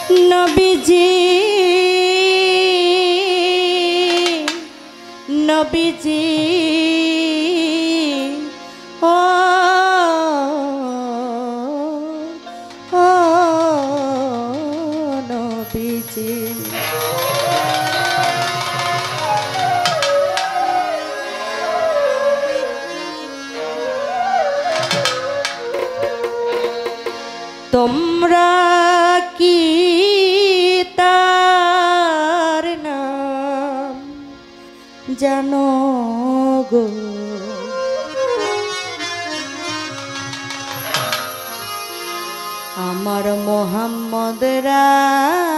নবীজি নবীজি ও ও নবীজি তোমরা কি তার নাম জানো গো? আমার মোহাম্মদ রাসূলুল্লাহ।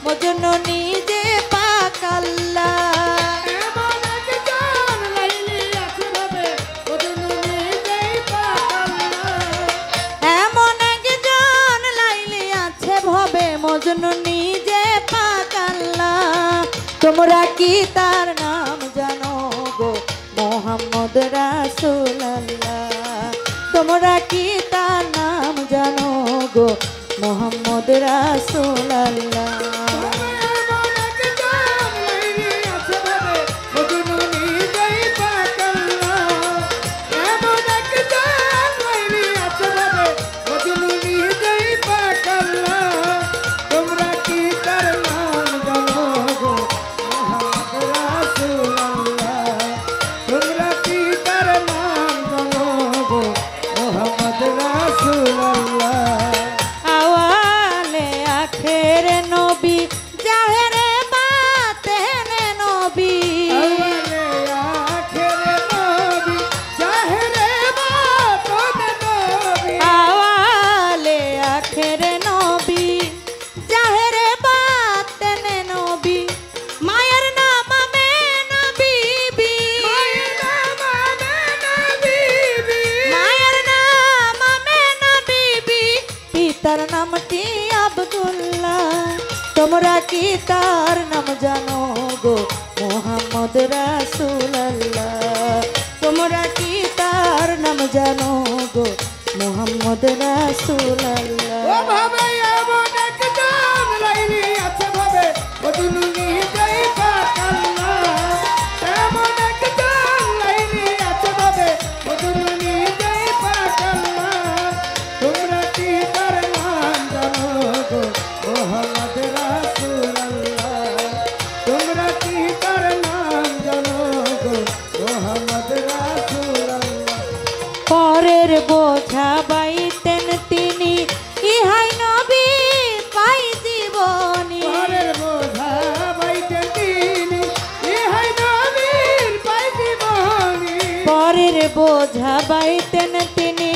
মজনু নিজে পাক আল্লাহ, এমন একজন লাইলি আছে ভাবে মজনু নিজে পাক আল্লাহ, এমন একজন লাইলি আছে ভবে মজনু নিজে পাক আল্লাহ। তোমরা কি তার নাম জানো গো? মোহাম্মদ রাসূলুল্লাহ। তোমরা কি তার নাম জানো গো? মোহাম্মদ রাসূলুল্লাহ। তার নামটি আব্দুল্লাহ। তোমরা কি তার নাম জানো গো? মোহাম্মদ রাসূলুল্লাহ। তোমরা কি তার নাম জানো গো? মোহাম্মদ রাসূলুল্লাহ। ও ভাবে এমন একজন লাইলি আছে ভাবে মজনু নিজে পাক আল্লাহ, এমন একজন লাইলি আছে ভাবে মজনু নিজে পাক আল্লাহ। তোমরা কি তার নাম জানো গো? মোহাম্মদ রাসূলুল্লাহ। তোমরা কি তার নাম জানো গো? মোহাম্মদ রাসূলুল্লাহ। পরের বোঝা বাইতেন তিনি, ইহাই নবী পাই জীবনী। পরের বোঝা বাইতেন তিনি, ইহাই নবীর পাই জীবনী। পরের বোঝা বাইতেন তিনি,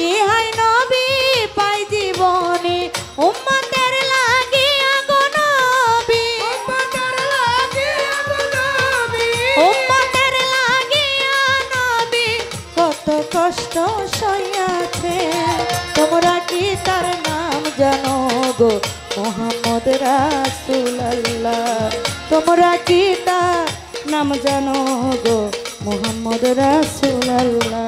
ইহাই নবী পাই জীবনী। উম্মতের লাগিয়া গো নবী, উম্মতের লাগিয়া গো নবী, উম্মতের লাগিয়া নবী কত কষ্ট সইয়াছে। তোমরা কি তার নাম জানো গো? মোহাম্মদ রাসূলুল্লাহ। তোমরা কি তার নাম জানো গো? মোহাম্মদ রাসূলুল্লাহ।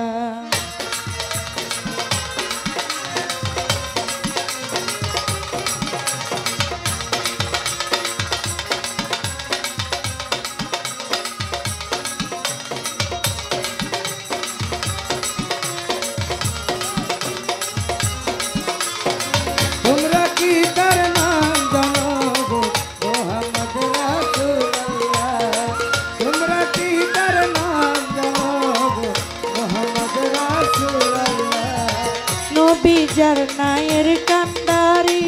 তোমরা কি তার নাম জানো গো? মোহাম্মদ রাসূলুল্লাহ। তোমরা কি তার নাম জানো গো? মোহাম্মদ রাসূলুল্লাহ। নবী যার নায়ের কান্ডারি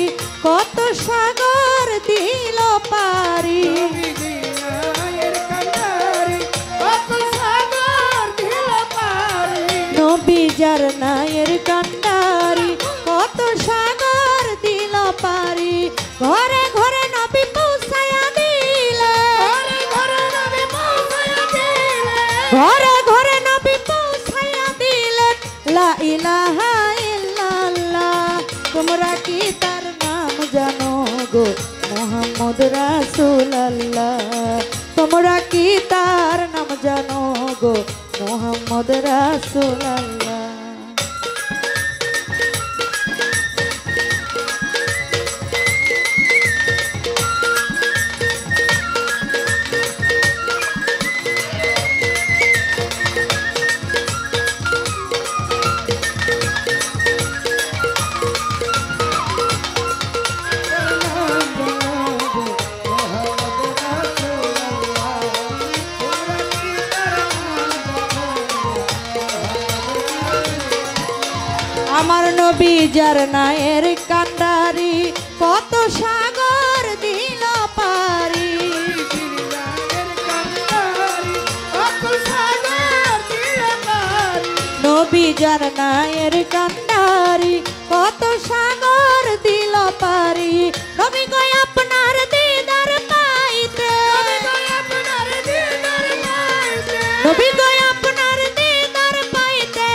কত সাগর দিল পারি। নবীজি নায়ের কান্ডারি কত সাগর দিল পারি। নবী যার নায়ের কান্ডারি কত সাগর দিল পারি। ঘরে ঘরে নবী পৌঁছায়া দিলে, ঘরে ঘরে নবী ঘরে ঘরে নবী পৌঁছাইয়া দিলেন লা ইলাহা ইল্লাল্লাহ। তোমরা কি তার নাম জানো গো মুহাম্মদ রাসূলুল্লাহ? তোমরা কি তার নাম জানো গো মুহাম্মদ রাসূলুল্লাহ? আমার নবী যার নায়ের কান্ডারি কত সাগর দিল পারি। নবী যার নায়ের কান্ডারি কত সাগর দিল পারি। নবী গো আপনার দিদার পাইতে, নবী গো আপনার দিদার পাইতে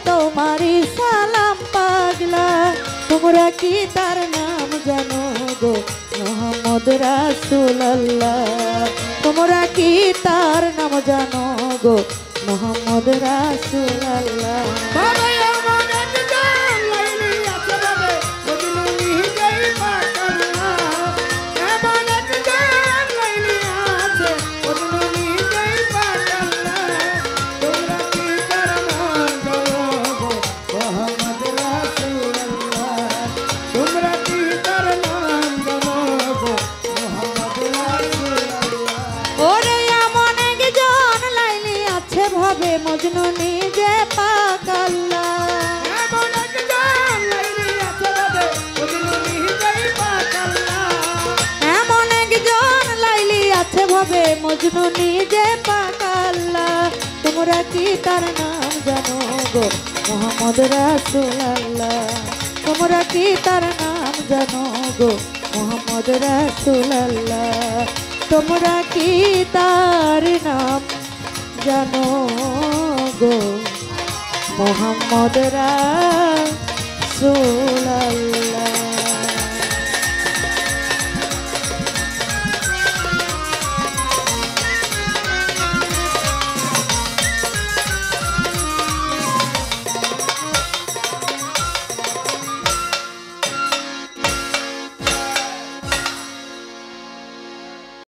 তোমারি সালাম পাগলা। তোমরা কি তার নাম জানো গো মুহাম্মদ রাসূলুল্লাহ? তোমরা কি তার নাম জানো গো মুহাম্মদ রাসূলুল্লাহ? মজনু নিজে পাক আল্লাহ, এমন একজন লাইলি আছে ভাবে মজনু নিজে পাক আল্লাহ। তোমরা কি তার নাম জানো গো মুহাম্মদ রাসূলুল্লাহ? তোমরা কি তার নাম জানো গো মুহাম্মদ রাসূলুল্লাহ? তোমরা কি তার নাম জানো গো মুহাম্মদ রাসূলুল্লাহ?